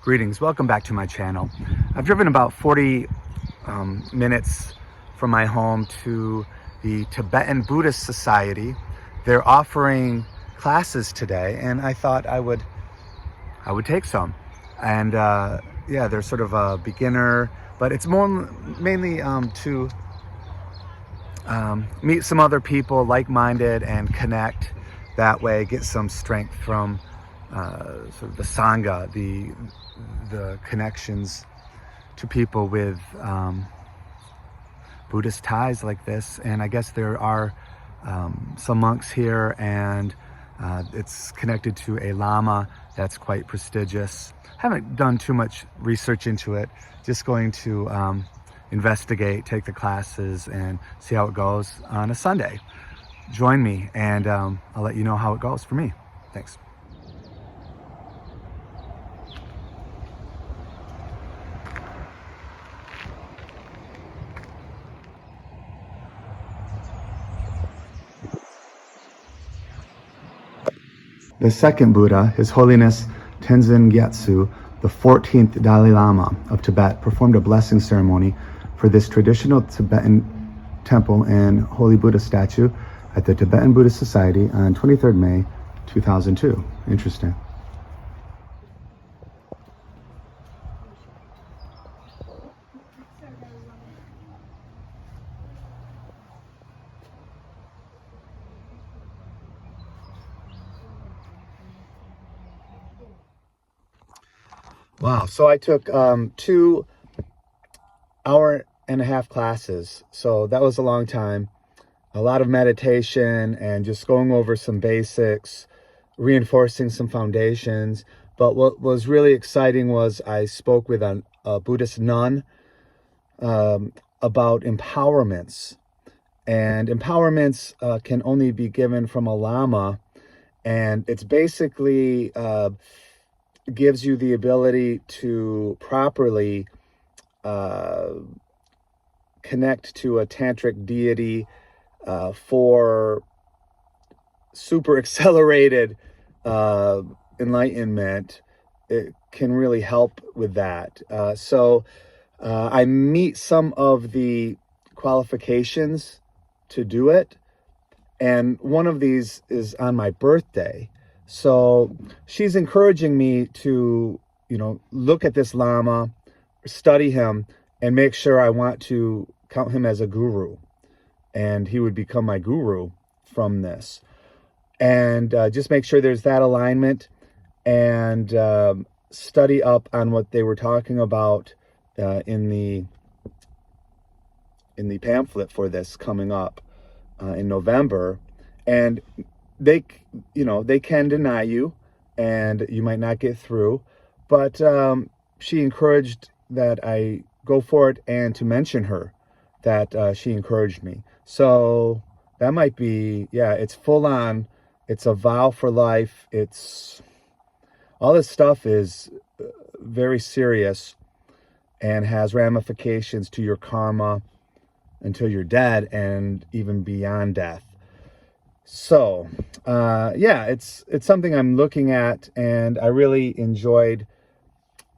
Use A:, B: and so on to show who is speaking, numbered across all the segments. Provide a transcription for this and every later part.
A: Greetings, welcome back to my channel. I've driven about 40 minutes from my home to the Tibetan Buddhist Society. They're offering classes today, and I thought I would take some. And yeah, they're sort of a beginner, but it's mainly to meet some other people like-minded and connect that way, get some strength from sort of the Sangha, the connections to people with Buddhist ties like this. And I guess there are some monks here, and it's connected to a Lama that's quite prestigious. Haven't done too much research into it, just going to investigate, take the classes, and see how it goes on a Sunday. Join me, and I'll let you know how it goes for me. Thanks. The second Buddha, His Holiness Tenzin Gyatso, the 14th Dalai Lama of Tibet, performed a blessing ceremony for this traditional Tibetan temple and holy Buddha statue at the Tibetan Buddhist Society on 23rd May 2002. Interesting. Wow, so I took 2 hour-and-a-half classes, so that was a long time. A lot of meditation and just going over some basics, reinforcing some foundations. But what was really exciting was I spoke with a Buddhist nun about empowerments. And empowerments can only be given from a Lama, and it's basically gives you the ability to properly connect to a tantric deity for super accelerated enlightenment. It can really help with that. So I meet some of the qualifications to do it, and one of these is on my birthday. So she's encouraging me to, look at this Lama, study him, and make sure I want to count him as a guru. And he would become my guru from this. And just make sure there's that alignment, and study up on what they were talking about in the pamphlet for this coming up in November. And they can deny you, and you might not get through, but she encouraged that I go for it, and to mention her that she encouraged me. So that might be, it's full on. It's a vow for life. All this stuff is very serious and has ramifications to your karma until you're dead, and even beyond death. So, it's something I'm looking at, and I really enjoyed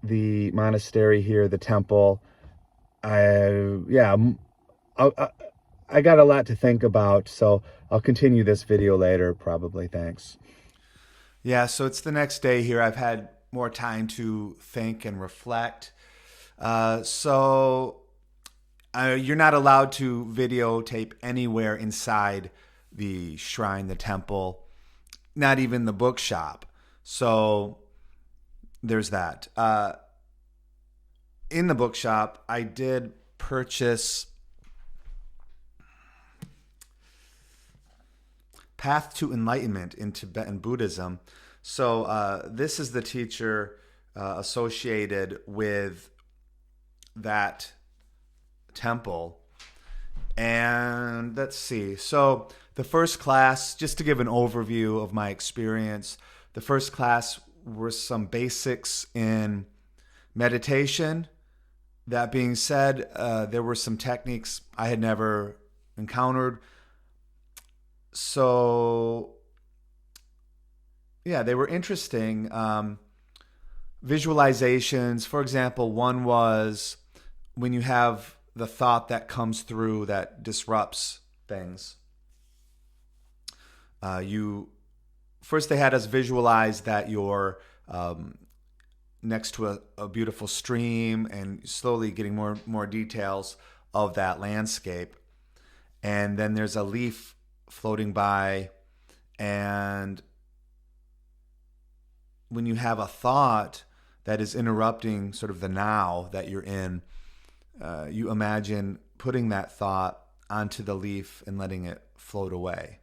A: the monastery here, the temple. I got a lot to think about, so I'll continue this video later, probably. Thanks. Yeah, so it's the next day here. I've had more time to think and reflect. So you're not allowed to videotape anywhere inside the shrine, the temple, not even the bookshop. So there's that. In the bookshop, I did purchase Path to Enlightenment in Tibetan Buddhism. So this is the teacher associated with that temple. And let's see. So the first class, just to give an overview of my experience, the first class were some basics in meditation. That being said, there were some techniques I had never encountered. So, yeah, they were interesting.
B: visualizations. For example, one was when you have the thought that comes through that disrupts things. You first they had us visualize that you're next to a beautiful stream, and slowly getting more details of that landscape. And then there's a leaf floating by, and when you have a thought that is interrupting sort of the now that you're in, you imagine putting that thought onto the leaf and letting it float away.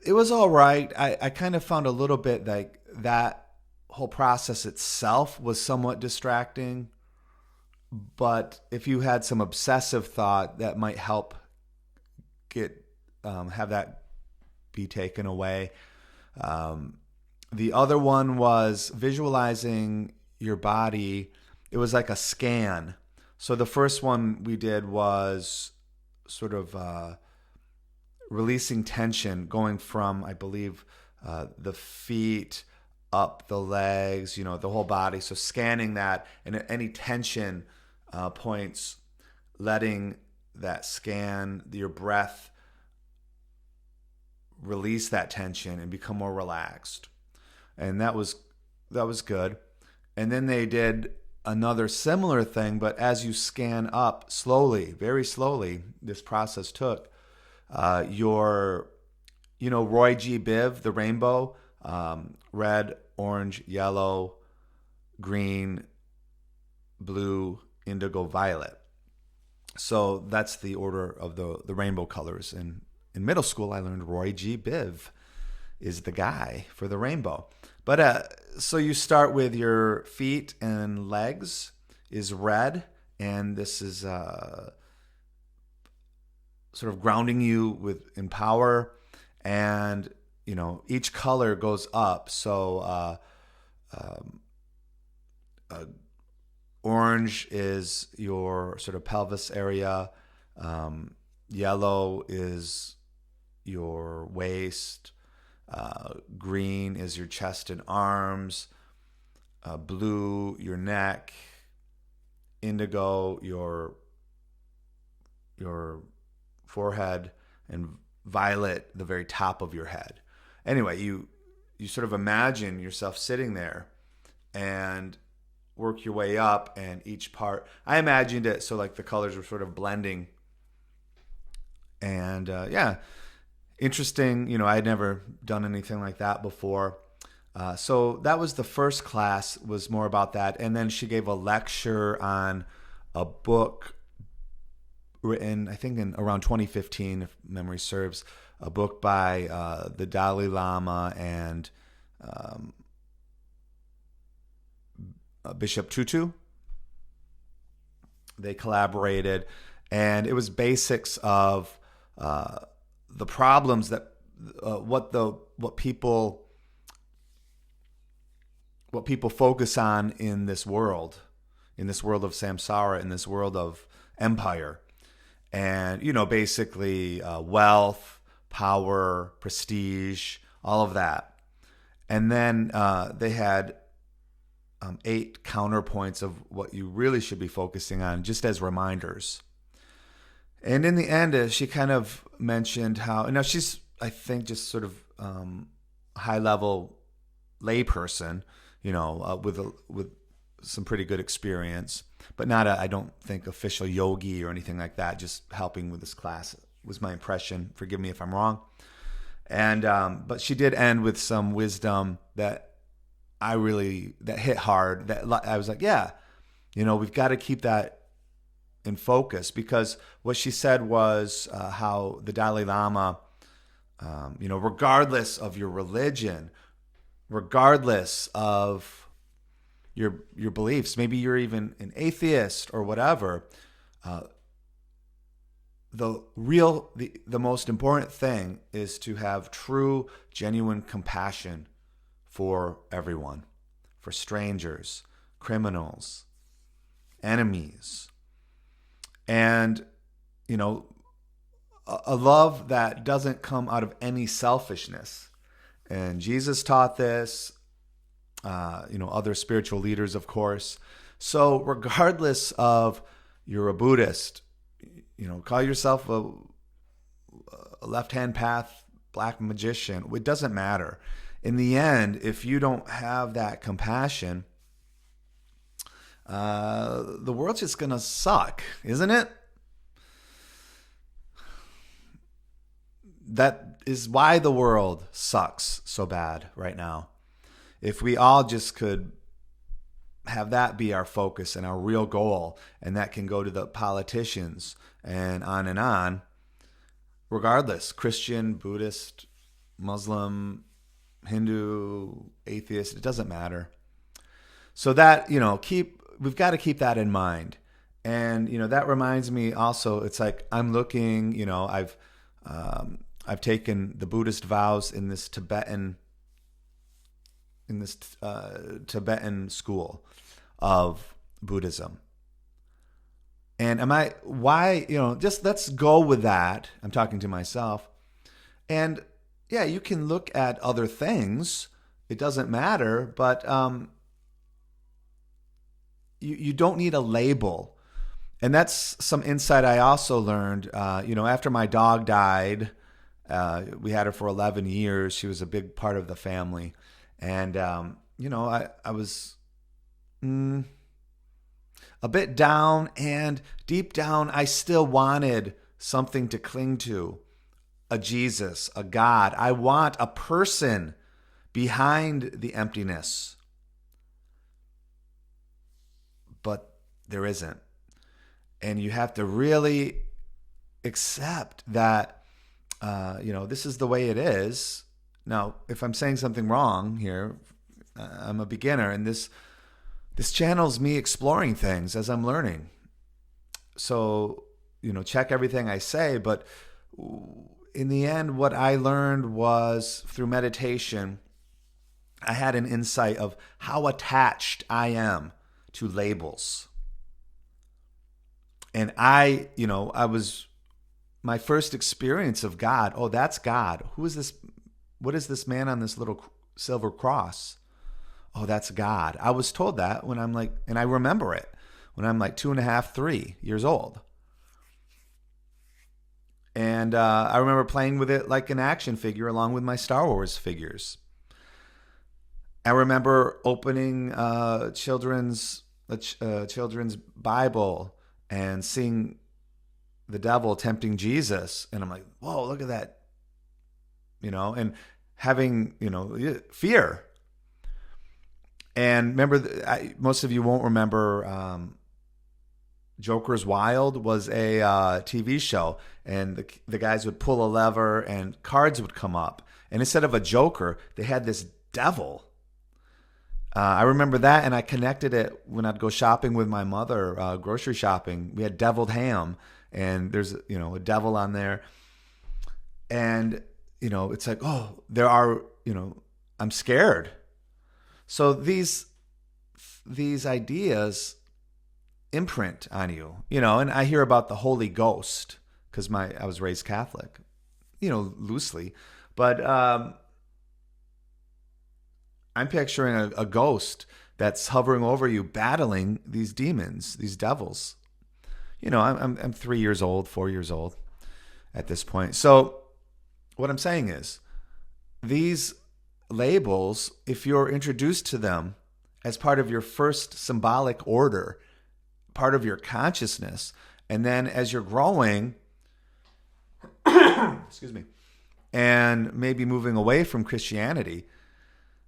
B: It was all right. I kind of found a little bit like that whole process itself was somewhat distracting. But if you had some obsessive thought, that might help have that be taken away. The other one was visualizing your body. It was like a scan. So the first one we did was sort of releasing tension, going from, I believe, the feet up the legs, the whole body. So scanning that, and any tension points, letting that scan your breath release that tension and become more relaxed. And that was good. And then they did another similar thing, but as you scan up slowly, very slowly, this process took your, Roy G. Biv, the rainbow, red, orange, yellow, green, blue, indigo, violet. So that's the order of the rainbow colors. And in middle school, I learned Roy G. Biv is the guy for the rainbow. But so you start with your feet and legs is red, and this is sort of grounding you in power, and each color goes up. So orange is your sort of pelvis area, yellow is your waist, green is your chest and arms, blue your neck, indigo your forehead, and violet the very top of your head. Anyway, you sort of imagine yourself sitting there and work your way up, and each part, I imagined it so like the colors were sort of blending. And interesting. I had never done anything like that before. So that was the first class, was more about that. And then she gave a lecture on a book written, I think, in around 2015, if memory serves, a book by the Dalai Lama and Bishop Tutu. They collaborated, and it was basics of the problems that what people focus on in this world of samsara, in this world of empire, and basically wealth, power, prestige, all of that. And then they had 8 counterpoints of what you really should be focusing on, just as reminders. And in the end, she kind of mentioned how, now she's, I think, just sort of high-level layperson, with some pretty good experience, but not I don't think, official yogi or anything like that, just helping with this class was my impression. Forgive me if I'm wrong. And but she did end with some wisdom that hit hard, that I was like, yeah, we've got to keep that in focus, because what she said was how the Dalai Lama, regardless of your religion, regardless of your beliefs, maybe you're even an atheist or whatever, the most important thing is to have true, genuine compassion for everyone, for strangers, criminals, enemies. And, a love that doesn't come out of any selfishness. And Jesus taught this. other spiritual leaders, of course. So regardless of you're a Buddhist, call yourself a left-hand path black magician, it doesn't matter. In the end, if you don't have that compassion, the world's just going to suck, isn't it? That is why the world sucks so bad right now. If we all just could have that be our focus and our real goal, and that can go to the politicians and on, regardless, Christian, Buddhist, Muslim, Hindu, atheist, it doesn't matter. So that, we've got to keep that in mind. And, that reminds me also, it's like I'm looking, I've taken the Buddhist vows in this Tibetan school of Buddhism. And just let's go with that. I'm talking to myself. And yeah, you can look at other things. It doesn't matter, but you don't need a label. And that's some insight I also learned, after my dog died. We had her for 11 years. She was a big part of the family. And, I was a bit down, and deep down, I still wanted something to cling to, a Jesus, a God. I want a person behind the emptiness. But there isn't. And you have to really accept that, this is the way it is. Now, if I'm saying something wrong here, I'm a beginner, and this channels me exploring things as I'm learning. So, check everything I say, but in the end, what I learned was through meditation, I had an insight of how attached I am to labels. And I was my first experience of God. Oh, that's God. Who is this? What is this man on this little silver cross? Oh, that's God. I was told that when I'm and I remember it when I'm 2.5, 3 years old. And I remember playing with it like an action figure along with my Star Wars figures. I remember opening children's Bible and seeing the devil tempting Jesus. And I'm like, whoa, look at that. And having, fear. And remember, most of you won't remember, Joker's Wild was a TV show, and the guys would pull a lever and cards would come up. And instead of a Joker, they had this devil. I remember that, and I connected it when I'd go shopping with my mother, grocery shopping. We had deviled ham, and there's a devil on there. And, it's like, oh, there are, I'm scared. So these ideas imprint on you, and I hear about the Holy Ghost because I was raised Catholic, loosely, but I'm picturing a ghost that's hovering over you, battling these demons, these devils. I'm 3 years old, 4 years old at this point. So what I'm saying is these labels, if you're introduced to them as part of your first symbolic order, part of your consciousness, and then as you're growing, excuse me, and maybe moving away from Christianity,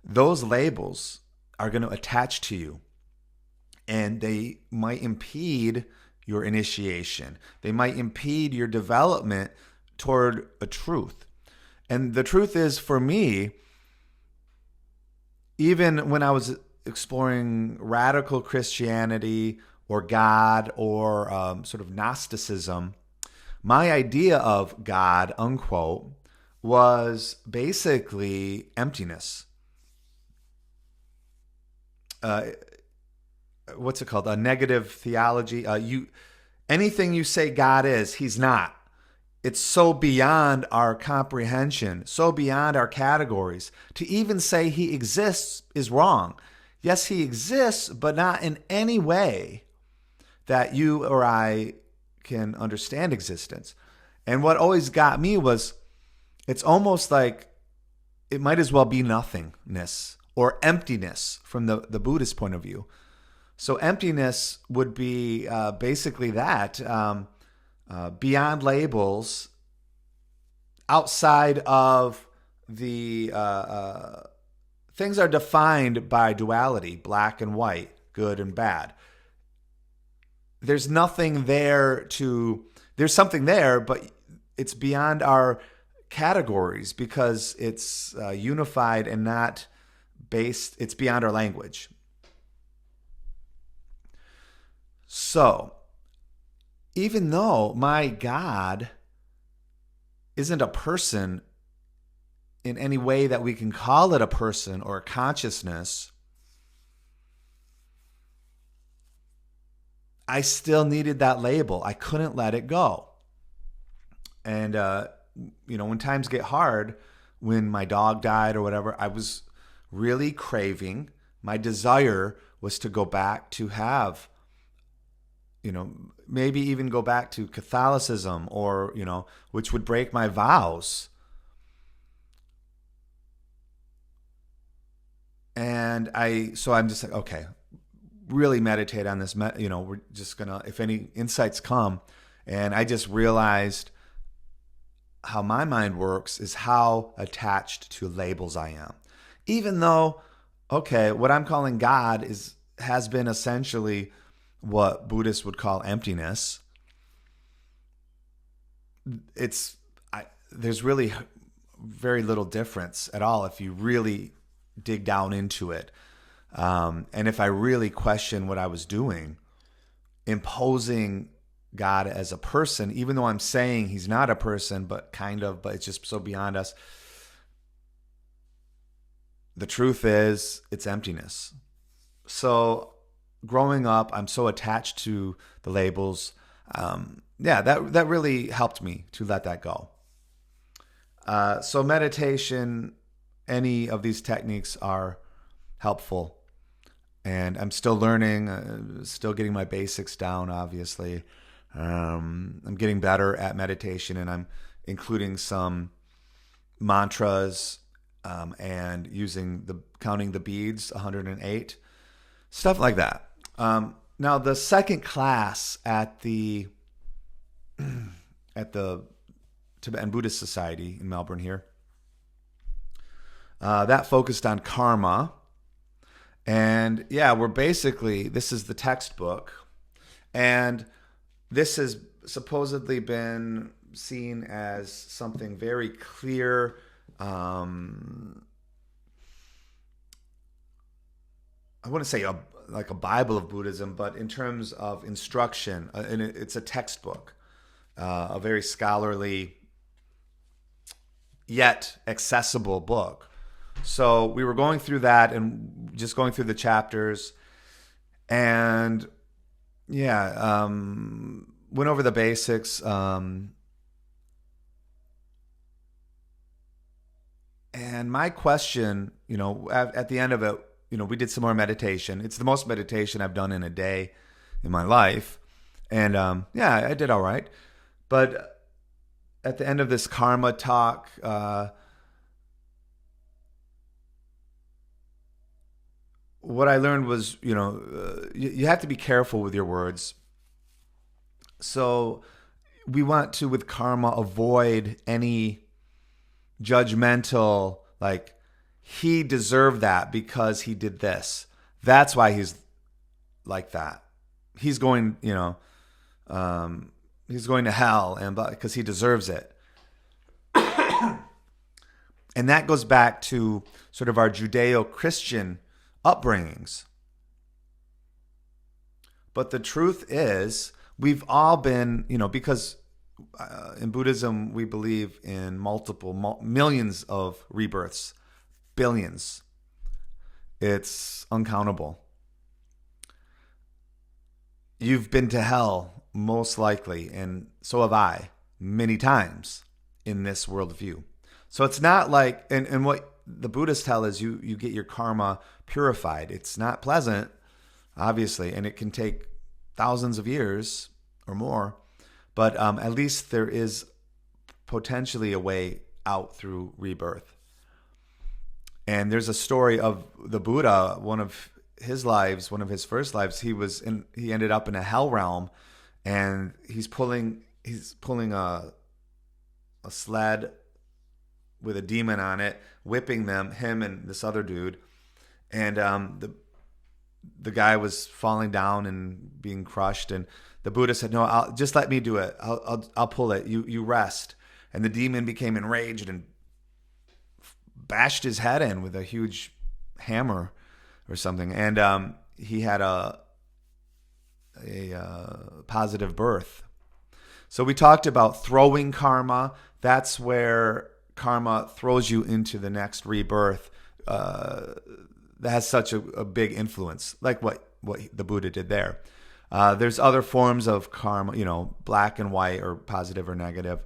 B: those labels are going to attach to you, and they might impede your initiation. They might impede your development toward a truth. And the truth is, for me, even when I was exploring radical Christianity or God or sort of Gnosticism, my idea of God, unquote, was basically emptiness. What's it called? A negative theology. Anything you say God is, he's not. it's so beyond our comprehension, so beyond our categories. To even say he exists is wrong. Yes, he exists, but not in any way that you or I can understand existence. And what always got me was it's almost like it might as well be nothingness or emptiness from the Buddhist point of view. So emptiness would be basically that, beyond labels, outside of the things are defined by duality, black and white, good and bad. There's nothing there there's something there, but it's beyond our categories because it's unified and not based, it's beyond our language. So, even though my God isn't a person in any way that we can call it a person or a consciousness, I still needed that label. I couldn't let it go. And, when times get hard, when my dog died or whatever, I was really craving. My desire was to go back to have, maybe even go back to Catholicism or, which would break my vows. And so I'm just like, okay, really meditate on this. We're just going to, if any insights come, and I just realized how my mind works is how attached to labels I am. Even though, okay, what I'm calling God has been essentially what Buddhists would call emptiness. There's really very little difference at all if you really dig down into it. And if I really question what I was doing, imposing God as a person, even though I'm saying he's not a person, but it's just so beyond us. The truth is, it's emptiness. So growing up, I'm so attached to the labels. That really helped me to let that go. So meditation, any of these techniques are helpful. And I'm still learning, still getting my basics down, obviously. I'm getting better at meditation, and I'm including some mantras and counting the beads, 108, stuff like that. Now, the second class at the Tibetan Buddhist Society in Melbourne here, that focused on karma. And this is the textbook. And this has supposedly been seen as something very clear. I wouldn't say like a Bible of Buddhism, but in terms of instruction, and it's a textbook, a very scholarly yet accessible book. So we were going through that and just going through the chapters, and went over the basics. And my question, at the end of it, we did some more meditation. It's the most meditation I've done in a day in my life. And I did all right. But at the end of this karma talk, what I learned was, you have to be careful with your words. So we want to, with karma, avoid any judgmental, like, he deserved that because he did this. That's why he's like that. He's going, he's going to hell and because he deserves it. And that goes back to sort of our Judeo-Christian upbringings. But the truth is, we've all been, because in Buddhism, we believe in millions of rebirths, billions. It's uncountable. You've been to hell, most likely, and so have I, many times in this worldview. So it's not like, and what the Buddhists tell is you get your karma purified. It's not pleasant, obviously, and it can take thousands of years or more, but at least there is potentially a way out through rebirth. And there's a story of the Buddha, one of his first lives, he ended up in a hell realm, and he's pulling a sled with a demon on it, whipping him and this other dude. And the guy was falling down and being crushed. And the Buddha said, "No, just let me do it. I'll pull it. You rest." And the demon became enraged and bashed his head in with a huge hammer or something. And he had a positive birth. So we talked about throwing karma. That's where karma throws you into the next rebirth. That has such a big influence, like what the Buddha did there. There's other forms of karma, black and white, or positive or negative,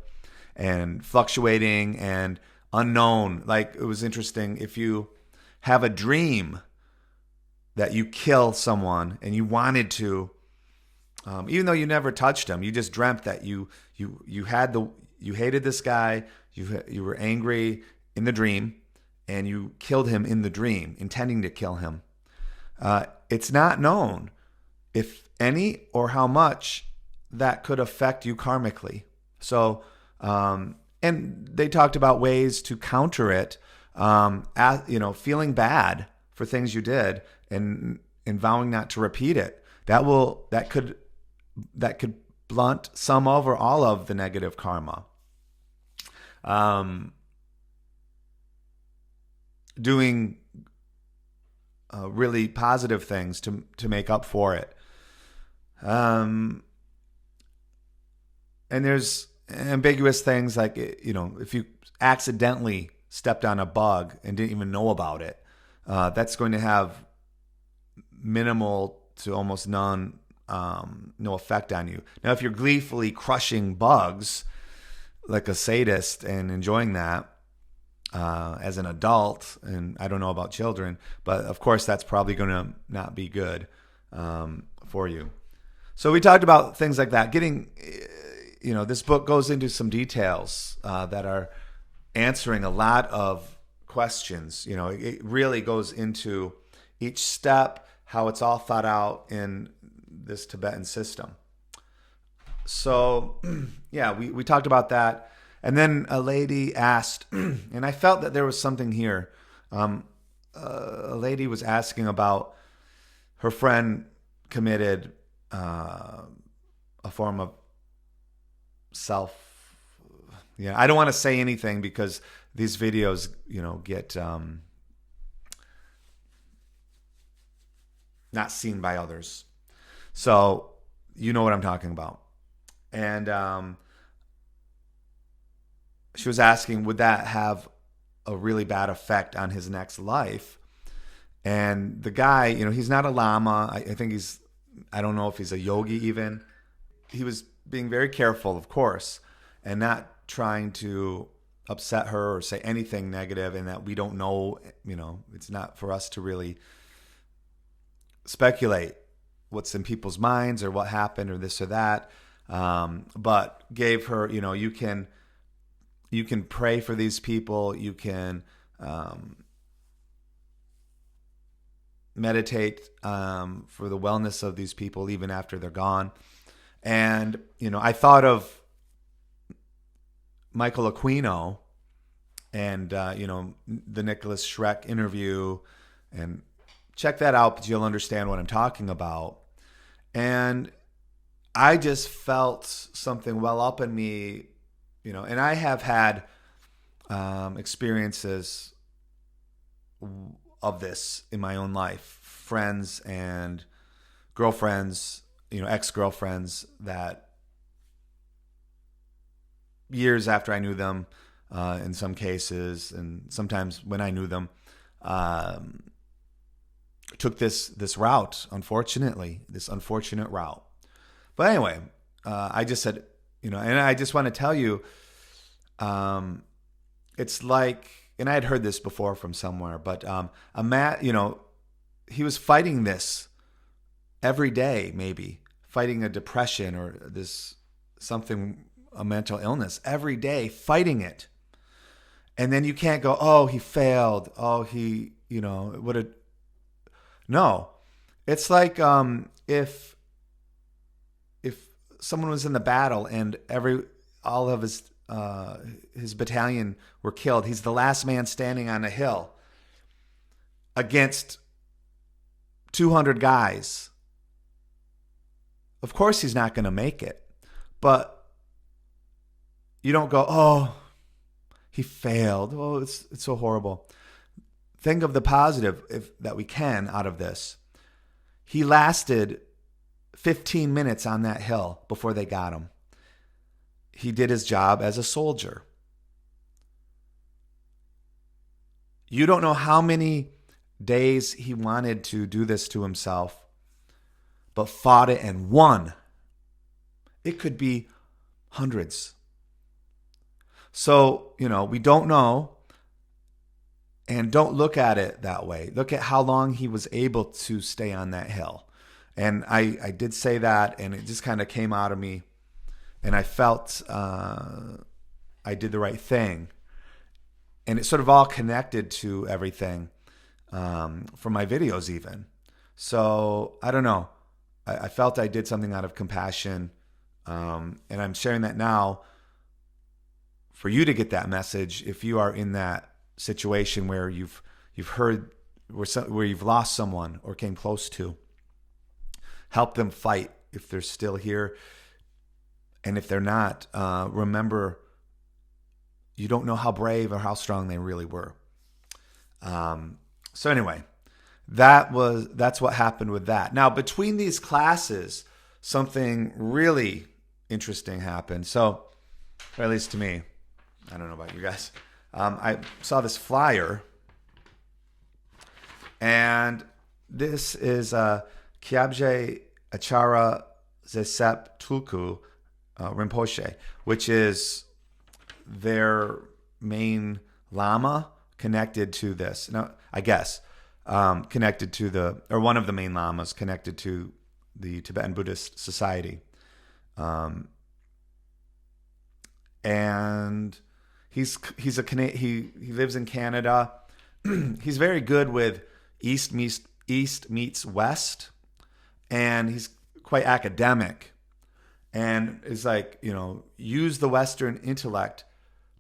B: and fluctuating and unknown. Like, it was interesting, if you have a dream that you kill someone and you wanted to, even though you never touched him, you just dreamt that you hated this guy, you were angry in the dream, and you killed him in the dream, intending to kill him. It's not known if any or how much that could affect you karmically. So, and they talked about ways to counter it, feeling bad for things you did and vowing not to repeat it. That could blunt some of or all of the negative karma. Doing really positive things to make up for it. And there's ambiguous things like, if you accidentally stepped on a bug and didn't even know about it, that's going to have minimal to almost no effect on you. Now, if you're gleefully crushing bugs like a sadist and enjoying that as an adult, and I don't know about children, but of course that's probably going to not be good for you. So we talked about things like that. This book goes into some details that are answering a lot of questions. It really goes into each step, how it's all thought out in this Tibetan system. So, yeah, we talked about that. And then a lady asked, and I felt that there was something here. A lady was asking about her friend committed a form of I don't want to say anything because these videos, get not seen by others. So you know what I'm talking about. And she was asking, would that have a really bad effect on his next life? And the guy, he's not a lama. I think I don't know if he's a yogi even. He was being very careful, of course, and not trying to upset her or say anything negative, and that we don't know, it's not for us to really speculate what's in people's minds or what happened or this or that. But gave her, you can pray for these people. You can meditate for the wellness of these people even after they're gone. And, I thought of Michael Aquino and, the Nikolas Schreck interview, and check that out, but you'll understand what I'm talking about. And I just felt something well up in me, and I have had experiences of this in my own life, friends and girlfriends, ex-girlfriends that years after I knew them, in some cases, and sometimes when I knew them, took this route, unfortunately, this unfortunate route. But anyway, I just said, and I just want to tell you, it's like, and I had heard this before from somewhere, but he was fighting this every day, maybe fighting a depression or a mental illness every day, fighting it. And then you can't go, oh, he failed. Oh, he, would have. No, it's like if someone was in the battle and all of his battalion were killed, he's the last man standing on a hill against 200 guys. Of course he's not going to make it. But you don't go, oh, he failed. Oh, it's so horrible. Think of the positive that we can out of this. He lasted 15 minutes on that hill before they got him. He did his job as a soldier. You don't know how many days he wanted to do this to himself, but fought it and won. It could be hundreds. So, we don't know, and don't look at it that way. Look at how long he was able to stay on that hill. And I did say that, and it just kind of came out of me, and I felt I did the right thing. And it's sort of all connected to everything from my videos even. So, I don't know. I felt I did something out of compassion, and I'm sharing that now for you to get that message if you are in that situation where you've heard where you've lost someone or came close to. Help them fight if they're still here, and if they're not, remember you don't know how brave or how strong they really were. So anyway, that's what happened with that. Now, between these classes, something really interesting happened. So, or at least to me, I don't know about you guys. I saw this flyer, and this is Kyabje Achara Zesep Tulku Rinpoche, which is their main lama connected to this. Now, I guess connected to one of the main lamas connected to the Tibetan Buddhist Society, and he lives in Canada. He's very good with East meets West, and he's quite academic, and is like, use the Western intellect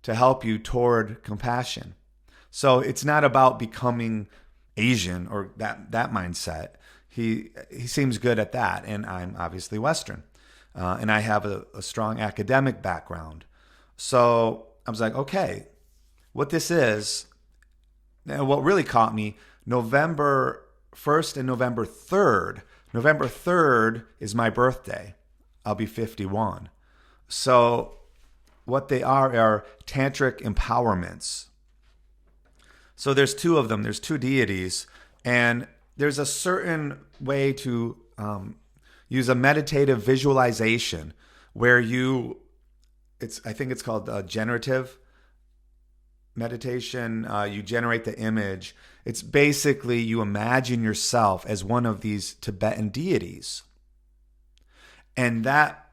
B: to help you toward compassion. So it's not about becoming Asian or that mindset. He seems good at that, and I'm obviously Western, and I have a strong academic background. So I was like, okay, what this is, and what really caught me, November 1st and November 3rd. November 3rd is my birthday. I'll be 51. So what they are tantric empowerments. So there's two of them. There's two deities, and there's a certain way to use a meditative visualization where I think it's called generative meditation. You generate the image. It's basically you imagine yourself as one of these Tibetan deities, and that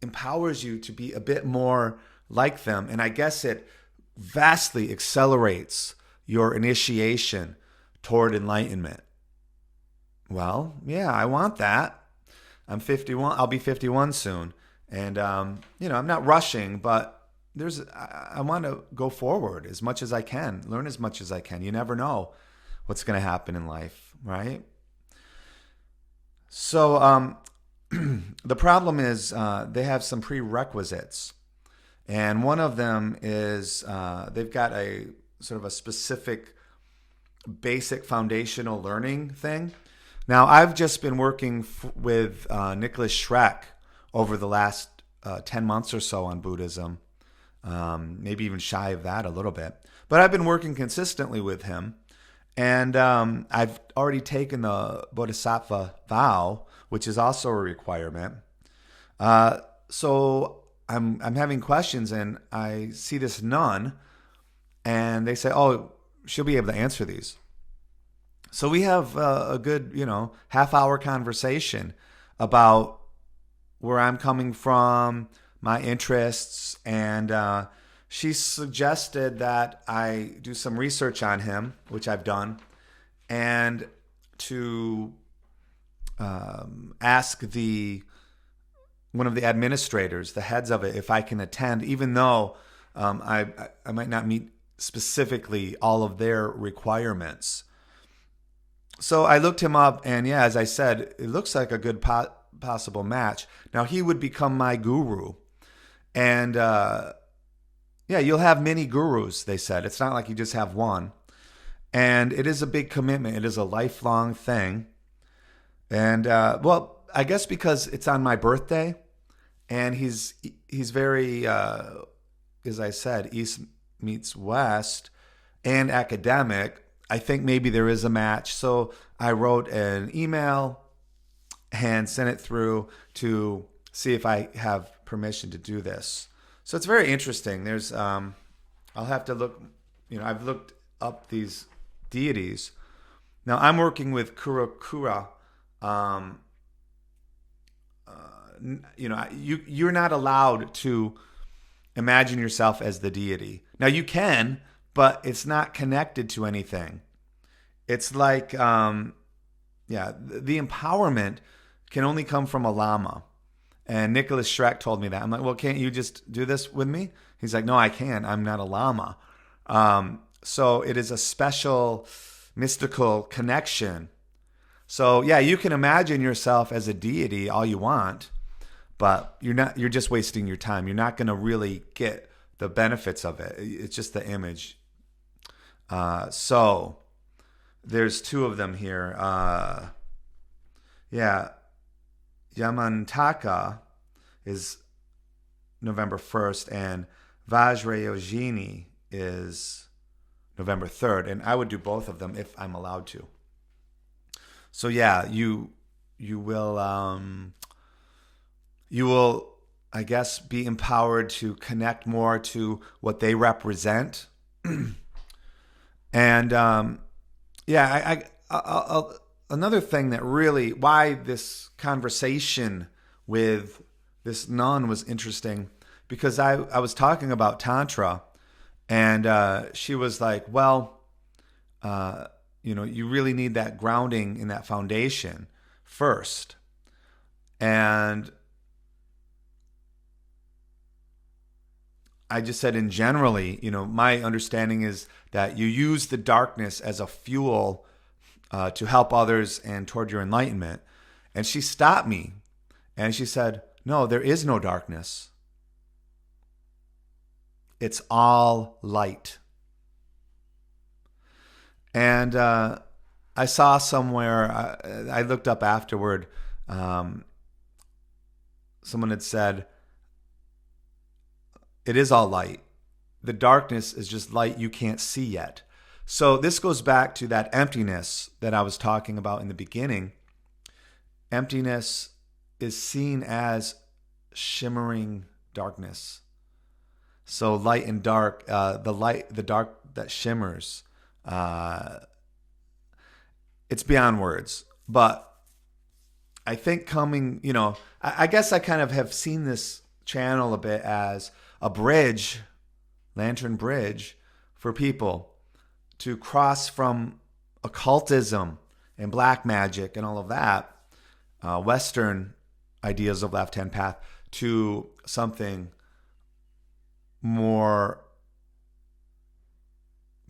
B: empowers you to be a bit more like them. And I guess it vastly accelerates your initiation toward enlightenment. Well, yeah, I want that. I'm 51. I'll be 51 soon. And, I'm not rushing, but I want to go forward as much as I can, learn as much as I can. You never know what's going to happen in life, right? So the problem is they have some prerequisites. And one of them is they've got a sort of a specific basic foundational learning thing. Now, I've just been working with Nikolas Schreck over the last 10 months or so on Buddhism, maybe even shy of that a little bit. But I've been working consistently with him, and I've already taken the Bodhisattva vow, which is also a requirement. So I'm having questions, and I see this nun, and they say, "Oh, she'll be able to answer these." So we have a good, half-hour conversation about where I'm coming from, my interests, and she suggested that I do some research on him, which I've done, and to ask one of the administrators, the heads of it, if I can attend, even though I might not meet specifically all of their requirements. So I looked him up, and yeah, as I said, it looks like a good possible match. Now, he would become my guru. And you'll have many gurus, they said. It's not like you just have one. And it is a big commitment. It is a lifelong thing. And, I guess because it's on my birthday, and he's very, as I said, East meets West and academic, I think maybe there is a match. So I wrote an email and sent it through to see if I have permission to do this. So it's very interesting. There's, I'll have to look, I've looked up these deities. Now I'm working with Kurakura. You're not allowed to imagine yourself as the deity. Now you can, but it's not connected to anything. It's like, the empowerment can only come from a Lama. And Nikolas Schreck told me that. I'm like, well, can't you just do this with me? He's like, no, I can't. I'm not a Lama. So it is a special mystical connection. So yeah, you can imagine yourself as a deity all you want, but you're just wasting your time. You're not going to really get the benefits of it. It's just the image. So there's two of them here. Yamantaka is November 1st, and Vajrayogini is November 3rd. And I would do both of them if I'm allowed to. So yeah, you will, I guess, be empowered to connect more to what they represent. And I'll another thing that really, why this conversation with this nun was interesting, because I was talking about Tantra, and she was like, well, you really need that grounding in that foundation first. And I just said, in generally, my understanding is that you use the darkness as a fuel to help others and toward your enlightenment. And she stopped me and she said, no, there is no darkness. It's all light. And I saw somewhere, I looked up afterward, someone had said, it is all light. The darkness is just light you can't see yet. So this goes back to that emptiness that I was talking about in the beginning. Emptiness is seen as shimmering darkness. So light and dark, the dark that shimmers, it's beyond words. But I think coming, I guess I kind of have seen this channel a bit as a bridge, lantern bridge, for people to cross from occultism and black magic and all of that, Western ideas of left-hand path, to something more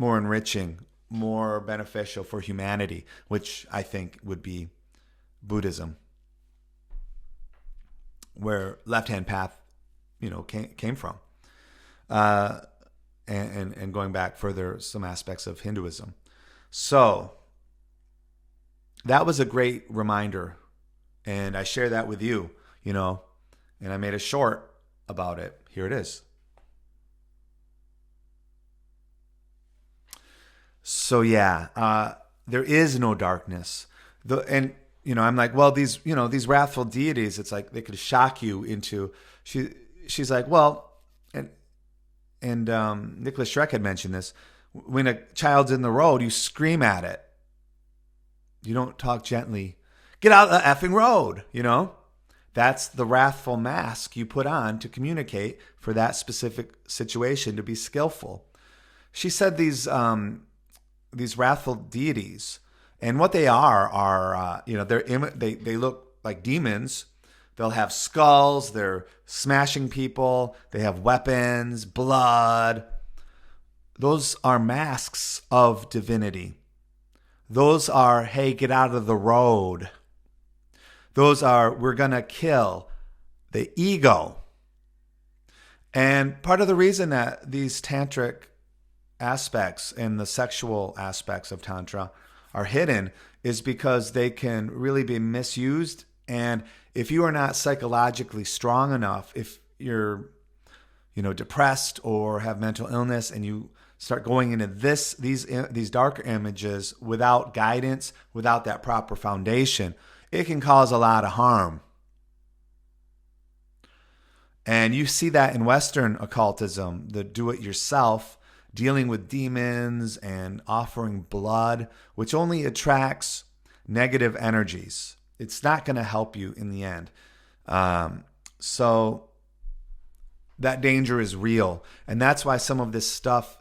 B: enriching, more beneficial for humanity, which I think would be Buddhism, where left-hand path, came from. And going back further, some aspects of Hinduism. So that was a great reminder. And I share that with you, and I made a short about it. Here it is. So yeah, there is no darkness. I'm like, well, these wrathful deities, it's like they could shock you into, she's like, well, and Nikolas Schreck had mentioned this. When a child's in the road, you scream at it. You don't talk gently. Get out of the effing road, That's the wrathful mask you put on to communicate for that specific situation, to be skillful. She said these wrathful deities, and what they are they look like demons. They'll have skulls. They're smashing people. They have weapons, blood. Those are masks of divinity. Those are, hey, get out of the road. Those are, we're going to kill the ego. And part of the reason that these tantric aspects and the sexual aspects of Tantra are hidden is because they can really be misused. And if you are not psychologically strong enough, if you're, depressed or have mental illness and you start going into these darker images without guidance, without that proper foundation, it can cause a lot of harm. And you see that in Western occultism, the do-it-yourself, dealing with demons and offering blood, which only attracts negative energies. It's not going to help you in the end. So that danger is real. And that's why some of this stuff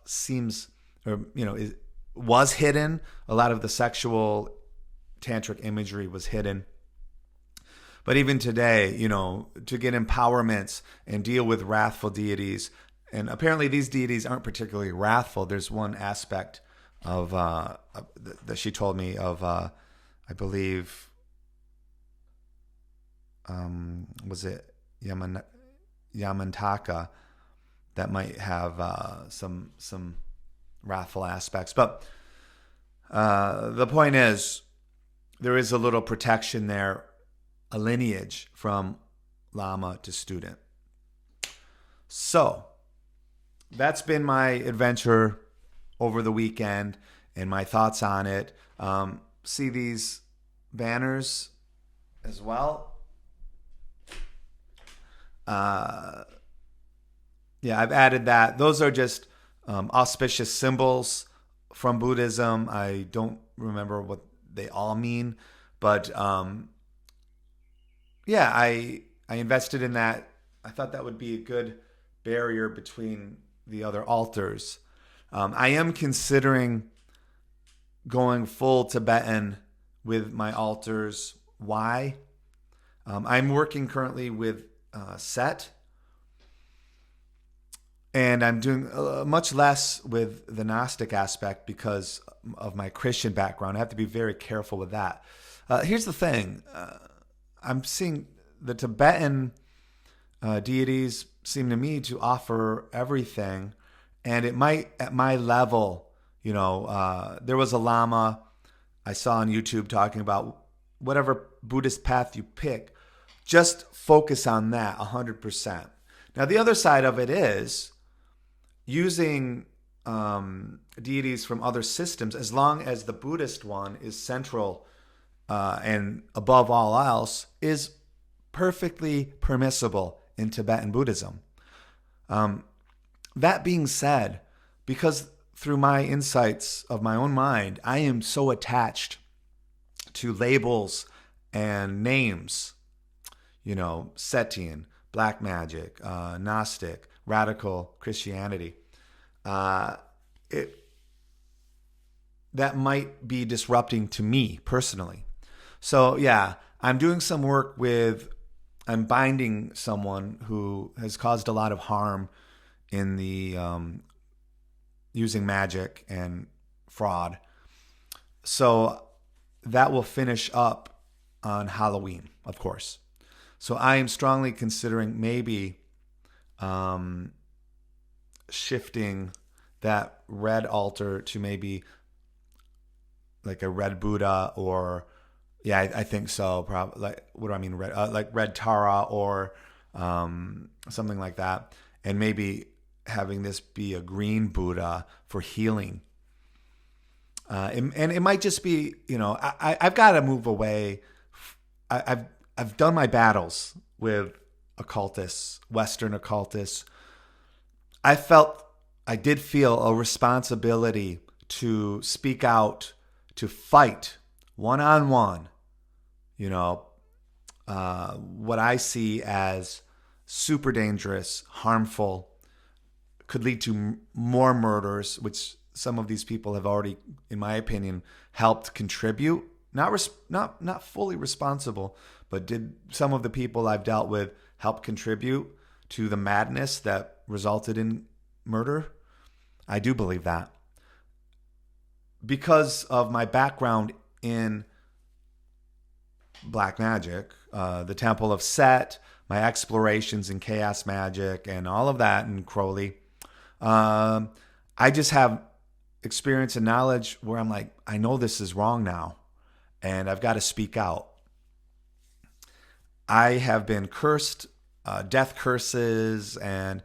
B: was hidden. A lot of the sexual tantric imagery was hidden. But even today, to get empowerments and deal with wrathful deities, and apparently these deities aren't particularly wrathful. There's one aspect of that she told me of, I believe, was it Yamantaka, that might have some wrathful aspects. But the point is, there is a little protection there, a lineage from Lama to student. So that's been my adventure over the weekend and my thoughts on it. See these banners as well. I've added that. Those are just auspicious symbols from Buddhism. I don't remember what they all mean, but I invested in that. I thought that would be a good barrier between the other altars. I am considering going full Tibetan with my altars. Why? I'm working currently with Set, and I'm doing much less with the Gnostic aspect because of my Christian background. I have to be very careful with that. Here's the thing. I'm seeing the Tibetan deities seem to me to offer everything, and it might, at my level, there was a Lama I saw on YouTube talking about whatever Buddhist path you pick, just focus on that 100%. Now, the other side of it is using deities from other systems, as long as the Buddhist one is central and above all else, is perfectly permissible in Tibetan Buddhism. That being said, because through my insights of my own mind, I am so attached to labels and names, Setian, black magic, Gnostic, radical Christianity, that might be disrupting to me personally. So I'm doing some work I'm binding someone who has caused a lot of harm in the using magic and fraud. So that will finish up on Halloween, of course. So I am strongly considering maybe shifting that red altar to maybe like a red Buddha, or I think so. Probably, like, what do I mean red? Like red Tara or something like that, and maybe having this be a green Buddha for healing. And it might just be, I've got to move away. I've done my battles with occultists, Western occultists, I did feel a responsibility to speak out, to fight one-on-one, what I see as super dangerous, harmful, could lead to more murders, which some of these people have already, in my opinion, helped contribute. Not fully responsible, but did some of the people I've dealt with help contribute to the madness that resulted in murder? I do believe that. Because of my background in black magic, the Temple of Set, my explorations in chaos magic, and all of that in Crowley, I just have experience and knowledge where I'm like, I know this is wrong now, and I've got to speak out. I have been cursed, death curses, and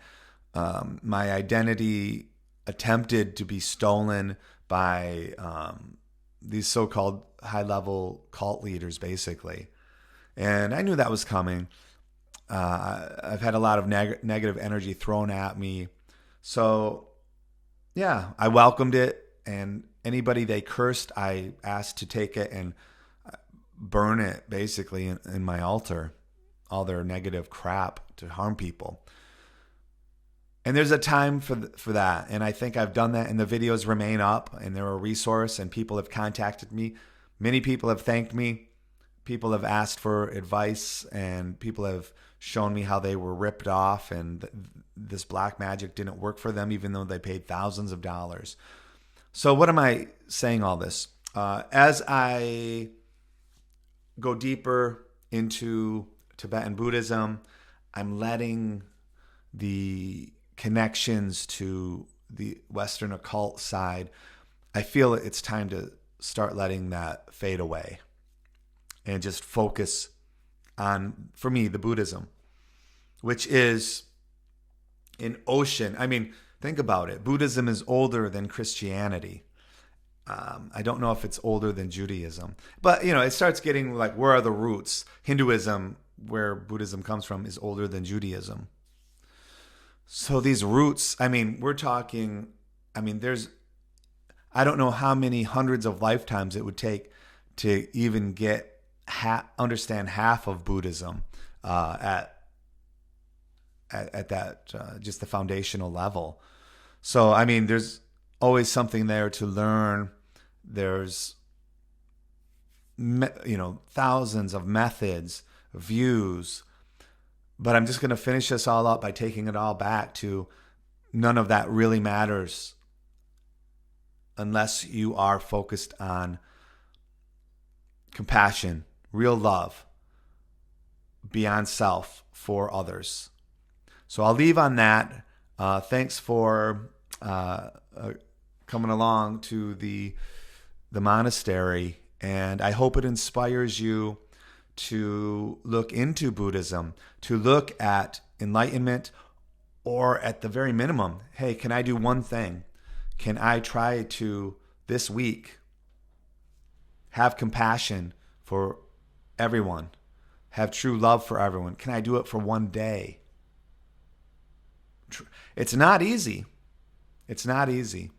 B: my identity attempted to be stolen by these so-called high-level cult leaders, basically. And I knew that was coming. I've had a lot of negative energy thrown at me. So, yeah, I welcomed it. And anybody they cursed, I asked to take it and burn it, basically, in my altar. All their negative crap to harm people. And there's a time for that. And I think I've done that, and the videos remain up, and they're a resource, and people have contacted me. Many people have thanked me. People have asked for advice, and people have shown me how they were ripped off, and this black magic didn't work for them, even though they paid thousands of dollars. So what am I saying all this? As I go deeper into Tibetan Buddhism, I'm letting the connections to the Western occult side, I feel it's time to start letting that fade away and just focus on, for me, the Buddhism, which is an ocean. I mean, think about it. Buddhism is older than Christianity. I don't know if it's older than Judaism, but it starts getting like, where are the roots? Hinduism, where Buddhism comes from, is older than Judaism. So these roots, we're talking, there's, I don't know how many hundreds of lifetimes it would take to even understand half of Buddhism at that, just the foundational level. So, there's always something there to learn. There's, thousands of methods, views. But I'm just going to finish this all up by taking it all back to none of that really matters unless you are focused on compassion, real love, beyond self for others. So I'll leave on that. Thanks for coming along to the monastery, and I hope it inspires you to look into Buddhism, to look at enlightenment, or at the very minimum, hey, can I do one thing? Can I try to, this week, have compassion for everyone, have true love for everyone? Can I do it for one day? It's not easy. It's not easy.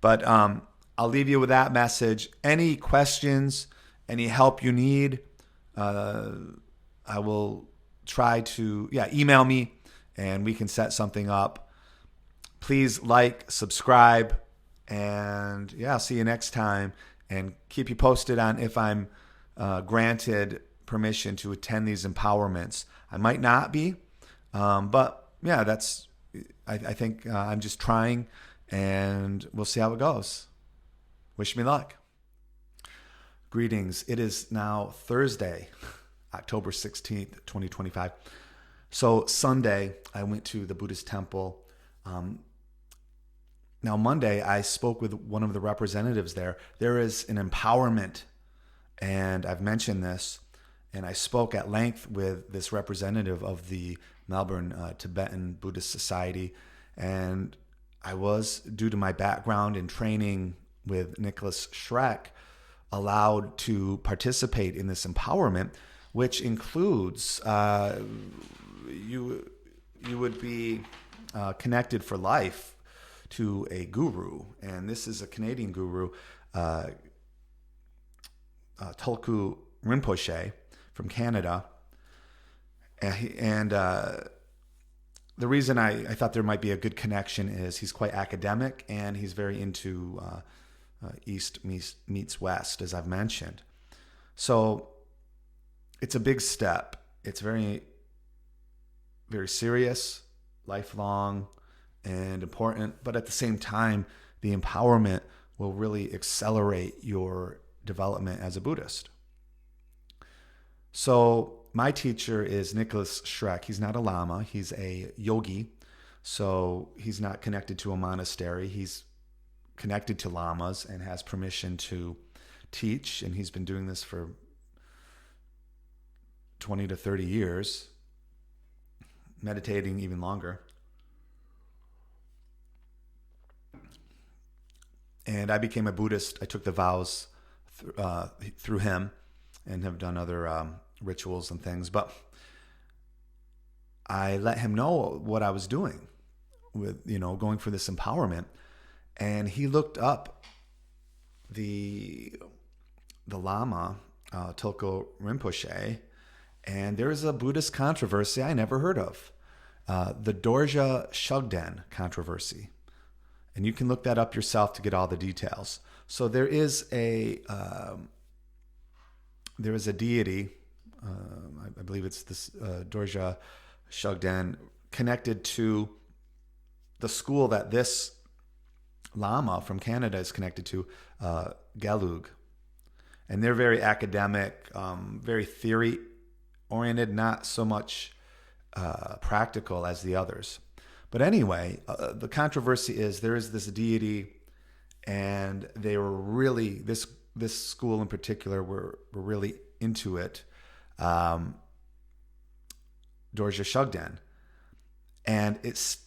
B: But I'll leave you with that message. Any questions, any help you need, I will try to, email me and we can set something up. Please like, subscribe, and I'll see you next time, and keep you posted on if I'm granted permission to attend these empowerments. I might not be, but I think I'm just trying, and we'll see how it goes. Wish me luck. Greetings. It is now Thursday, October 16th, 2025. So Sunday, I went to the Buddhist temple. Now Monday, I spoke with one of the representatives there. There is an empowerment, and I've mentioned this, and I spoke at length with this representative of the Melbourne Tibetan Buddhist Society, and I was, due to my background in training with Nikolas Schreck, allowed to participate in this empowerment, which includes you would be connected for life to a guru, and this is a Canadian guru, Tulku Rinpoche from Canada, and the reason I thought there might be a good connection is he's quite academic, and he's very into East meets West, as I've mentioned. So it's a big step. It's very, very serious, lifelong, and important. But at the same time, the empowerment will really accelerate your development as a Buddhist. So my teacher is Nikolas Schreck. He's not a Lama. He's a yogi. So he's not connected to a monastery. He's connected to Lamas and has permission to teach. And he's been doing this for 20 to 30 years, meditating even longer. And I became a Buddhist. I took the vows through him and have done other rituals and things. But I let him know what I was doing with, going for this empowerment. And he looked up the Lama, Tulku Rinpoche, and there is a Buddhist controversy I never heard of, the Dorje Shugden controversy. And you can look that up yourself to get all the details. So there is a deity, I believe it's this Dorje Shugden, connected to the school that this Lama from Canada is connected to, Gelug. And they're very academic, very theory-oriented, not so much practical as the others. But anyway, the controversy is there is this deity, and they were really, this school in particular were really into it, Dorje Shugden. And it's,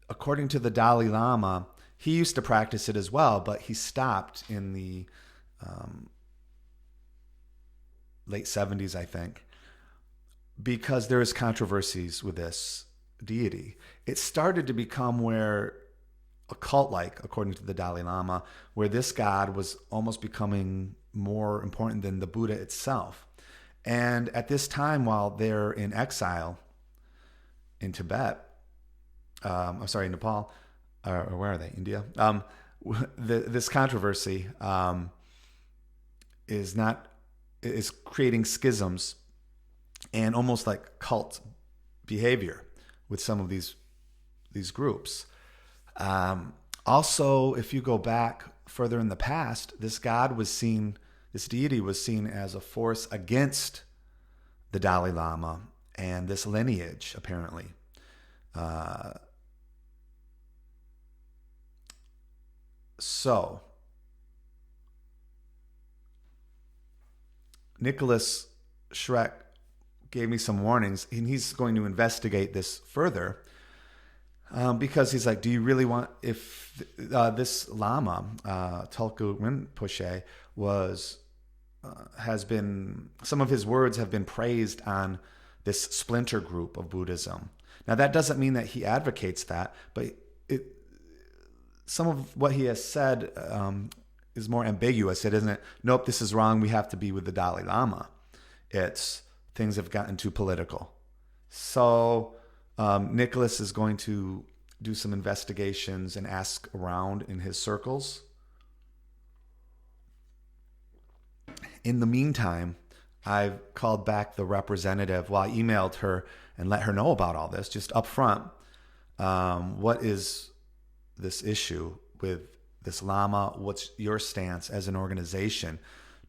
B: according to the Dalai Lama, he used to practice it as well, but he stopped in the late 70s, I think, because there is controversies with this deity. It started to become where a cult-like, according to the Dalai Lama, where this god was almost becoming more important than the Buddha itself. And at this time, while they're in exile in Tibet, in Nepal, or where are they? India. This controversy is creating schisms and almost like cult behavior with some of these groups. Also, if you go back further in the past, this deity was seen as a force against the Dalai Lama and this lineage, apparently. So, Nikolas Schreck gave me some warnings, and he's going to investigate this further, because he's like, do you really want, if this Lama, Tulku Rinpoche, has been, some of his words have been praised on this splinter group of Buddhism. Now, that doesn't mean that he advocates that, but some of what he has said is more ambiguous. It isn't, nope, this is wrong, we have to be with the Dalai Lama. It's, things have gotten too political. So Nicholas is going to do some investigations and ask around in his circles. In the meantime, I've called back the representative. Well, I emailed her and let her know about all this, just up front. What is this issue with this Lama? What's your stance as an organization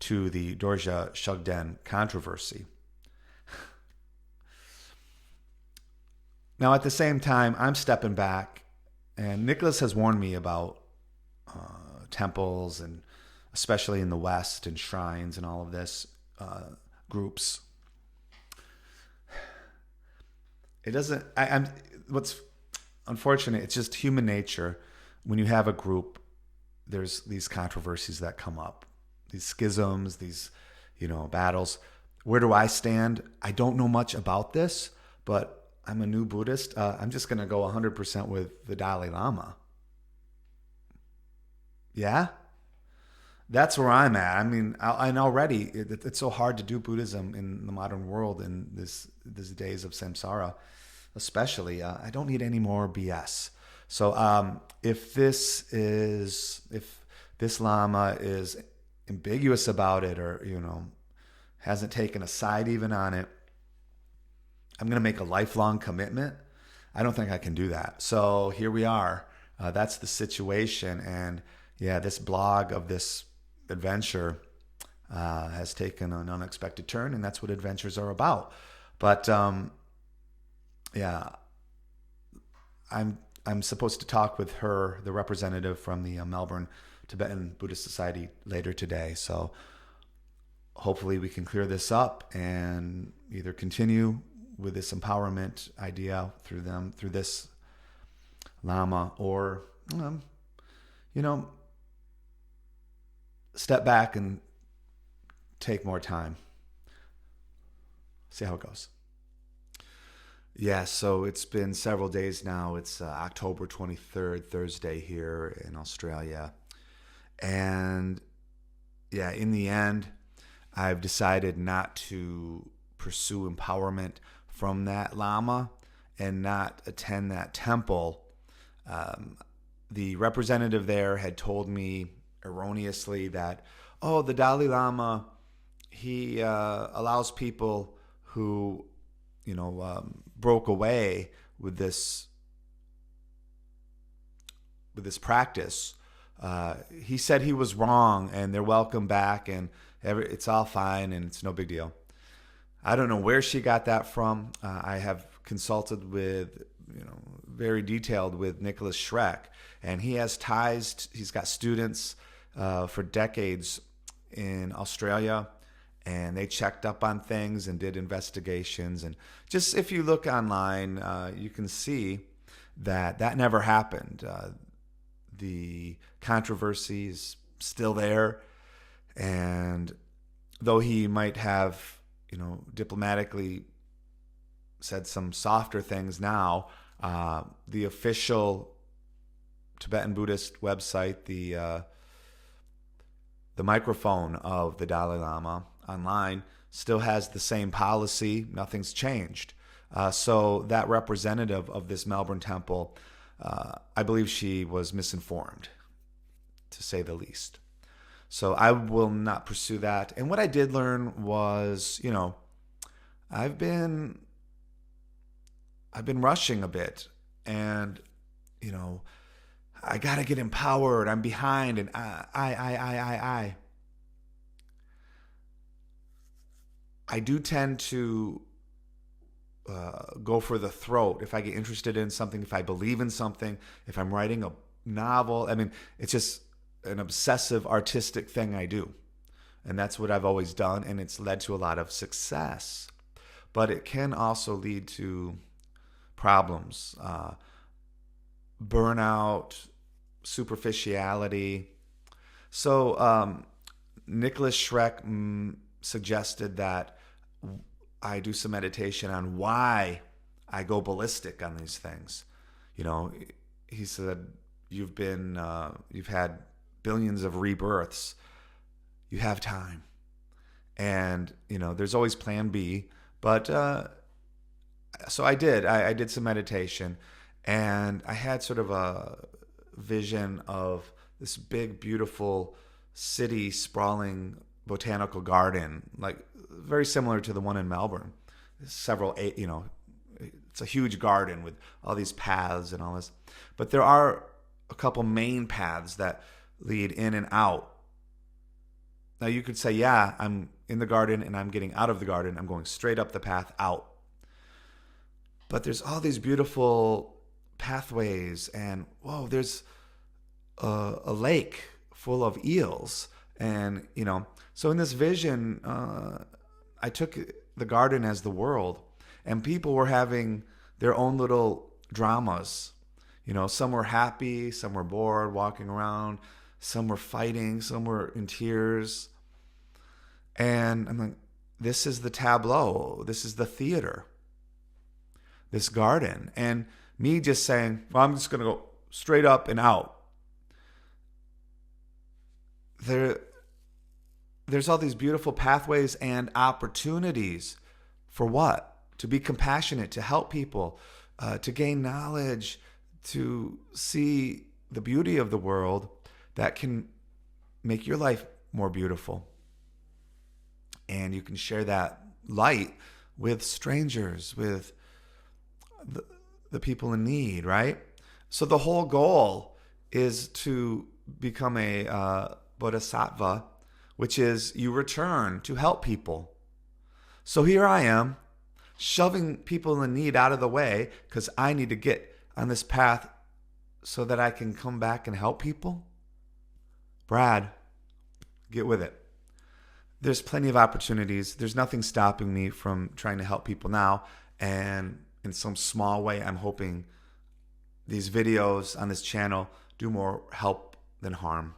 B: to the Dorje Shugden controversy? Now, at the same time, I'm stepping back, and Nicholas has warned me about temples, and especially in the West, and shrines and all of this, groups. It doesn't, what's unfortunate, it's just human nature. When you have a group, there's these controversies that come up, these schisms, these, battles. Where do I stand? I don't know much about this, but I'm a new Buddhist. I'm just going to go 100% with the Dalai Lama. Yeah? That's where I'm at. I mean, and already it's so hard to do Buddhism in the modern world in these days of samsara, especially. I don't need any more BS. So if this Lama is ambiguous about it, or hasn't taken a side even on it, I'm going to make a lifelong commitment. I don't think I can do that. So here we are. That's the situation, and yeah, this blog of this adventure has taken an unexpected turn, and that's what adventures are about. But yeah, I'm supposed to talk with her, the representative from the Melbourne Tibetan Buddhist Society, later today. So hopefully we can clear this up and either continue with this empowerment idea through this Lama, or step back and take more time. See how it goes. Yeah, so it's been several days now. It's October 23rd, Thursday here in Australia. And yeah, in the end, I've decided not to pursue empowerment from that Lama and not attend that temple. The representative there had told me erroneously that, the Dalai Lama, he allows people who, broke away with this practice. He said he was wrong, and they're welcome back, and it's all fine, and it's no big deal. I don't know where she got that from. I have consulted with, very detailed with Nikolas Schreck, and he has ties. He's got students for decades in Australia, and they checked up on things and did investigations. And just if you look online, you can see that never happened. The controversy is still there, and though he might have, diplomatically said some softer things now, the official Tibetan Buddhist website, the microphone of the Dalai Lama online still has the same policy. Nothing's changed. So that representative of this Melbourne temple, I believe she was misinformed, to say the least. So I will not pursue that. And what I did learn was, I've been rushing a bit, and I gotta get empowered. I'm behind, and I. I do tend to go for the throat if I get interested in something, if I believe in something, if I'm writing a novel. I mean, it's just an obsessive artistic thing I do. And that's what I've always done, and it's led to a lot of success. But it can also lead to problems, burnout, superficiality. So Nikolas Schreck suggested that I do some meditation on why I go ballistic on these things. He said, you've had billions of rebirths. You have time. And, there's always plan B. But so I did some meditation, and I had sort of a vision of this big, beautiful city, sprawling botanical garden, like very similar to the one in Melbourne. It's a huge garden with all these paths and all this. But there are a couple main paths that lead in and out. Now you could say, yeah, I'm in the garden and I'm getting out of the garden. I'm going straight up the path out. But there's all these beautiful pathways, and there's a lake full of eels. And, so in this vision, I took the garden as the world, and people were having their own little dramas. Some were happy, some were bored, walking around, some were fighting, some were in tears. And I'm like, this is the tableau. This is the theater. this garden. And me just saying, well, I'm just going to go straight up and out. There's all these beautiful pathways and opportunities for what? To be compassionate, to help people, to gain knowledge, to see the beauty of the world that can make your life more beautiful. And you can share that light with strangers, with the people in need, right? So the whole goal is to become a bodhisattva, which is you return to help people. So here I am, shoving people in need out of the way because I need to get on this path so that I can come back and help people. Brad, get with it. There's plenty of opportunities. There's nothing stopping me from trying to help people now. And in some small way, I'm hoping these videos on this channel do more help than harm.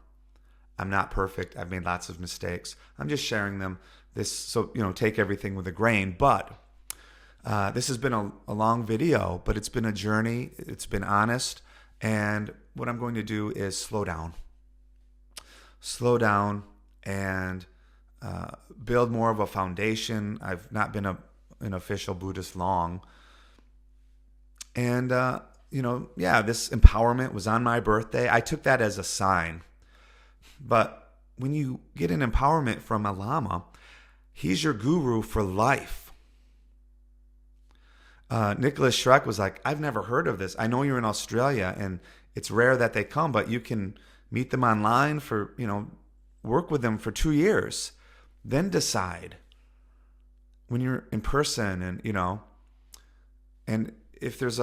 B: I'm not perfect. I've made lots of mistakes. I'm just sharing them. So take everything with a grain. But this has been a long video, but it's been a journey. It's been honest. And what I'm going to do is slow down and build more of a foundation. I've not been an official Buddhist long. And, this empowerment was on my birthday. I took that as a sign. But when you get an empowerment from a Lama, he's your guru for life. Nikolas Schreck was like, I've never heard of this. I know you're in Australia and it's rare that they come, but you can meet them online for, work with them for 2 years. Then decide when you're in person and if there's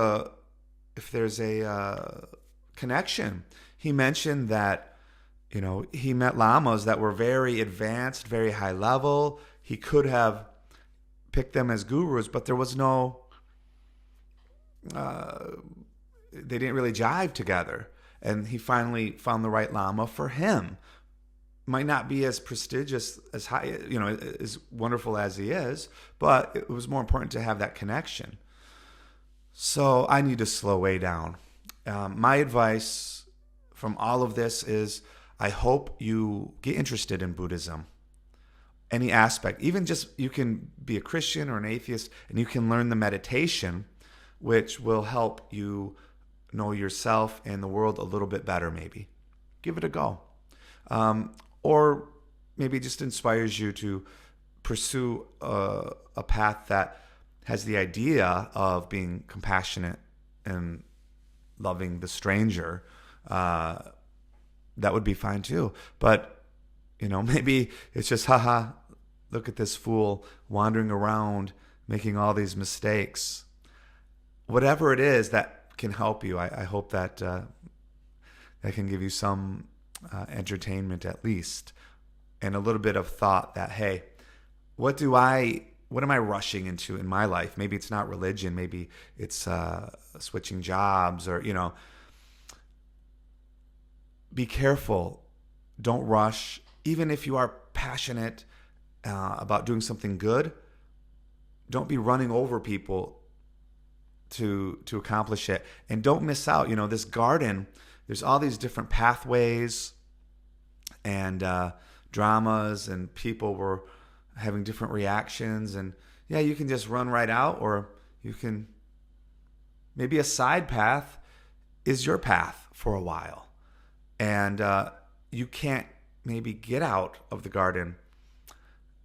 B: a connection. He mentioned that, he met lamas that were very advanced, very high level. He could have picked them as gurus, but there was no, they didn't really jive together. And he finally found the right lama for him. Might not be as prestigious, as high, as wonderful as he is, but it was more important to have that connection. So I need to slow way down. My advice from all of this is I hope you get interested in Buddhism. Any aspect, even just you can be a Christian or an atheist and you can learn the meditation, which will help you know yourself and the world a little bit better maybe. Give it a go. Or maybe it just inspires you to pursue a path that has the idea of being compassionate and loving the stranger. That would be fine too. But, maybe it's just, look at this fool wandering around, making all these mistakes. Whatever it is that can help you, I hope that that can give you some entertainment at least, and a little bit of thought that, hey, what am I rushing into in my life? Maybe it's not religion. Maybe it's switching jobs or, be careful. Don't rush. Even if you are passionate about doing something good, don't be running over people to accomplish it. And don't miss out. This garden, there's all these different pathways and dramas, and people were having different reactions. And yeah, you can just run right out, or you can, maybe a side path is your path for a while. And you can't maybe get out of the garden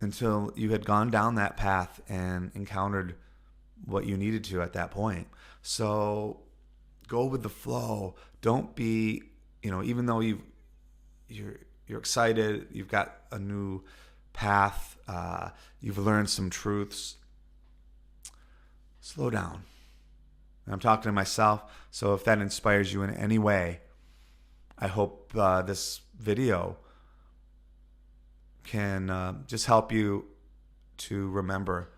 B: until you had gone down that path and encountered what you needed to at that point. So go with the flow. Don't be, even though you're excited, you've got a new path, you've learned some truths, slow down. And I'm talking to myself, so if that inspires you in any way, I hope this video can just help you to remember,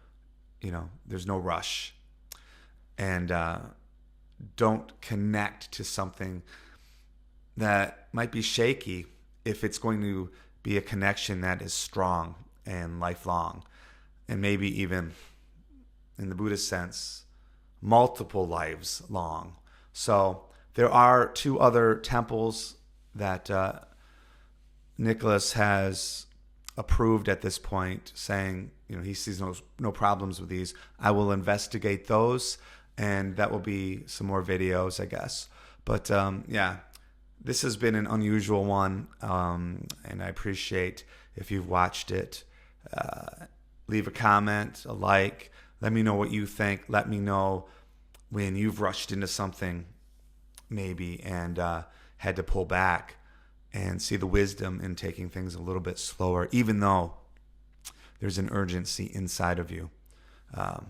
B: there's no rush. And don't connect to something that might be shaky if it's going to be a connection that is strong and lifelong. And maybe even, in the Buddhist sense, multiple lives long. So there are 2 other temples that Nikolas has approved at this point, saying, he sees no problems with these. I will investigate those, and that will be some more videos, I guess. But yeah, this has been an unusual one, and I appreciate if you've watched it. Leave a comment, a like. Let me know what you think. Let me know when you've rushed into something maybe and had to pull back and see the wisdom in taking things a little bit slower, even though there's an urgency inside of you. Out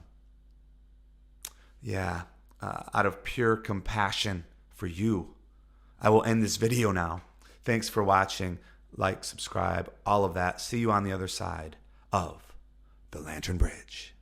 B: of pure compassion for you, I will end this video now. Thanks for watching. Like, subscribe, all of that. See you on the other side of the Lantern Bridge.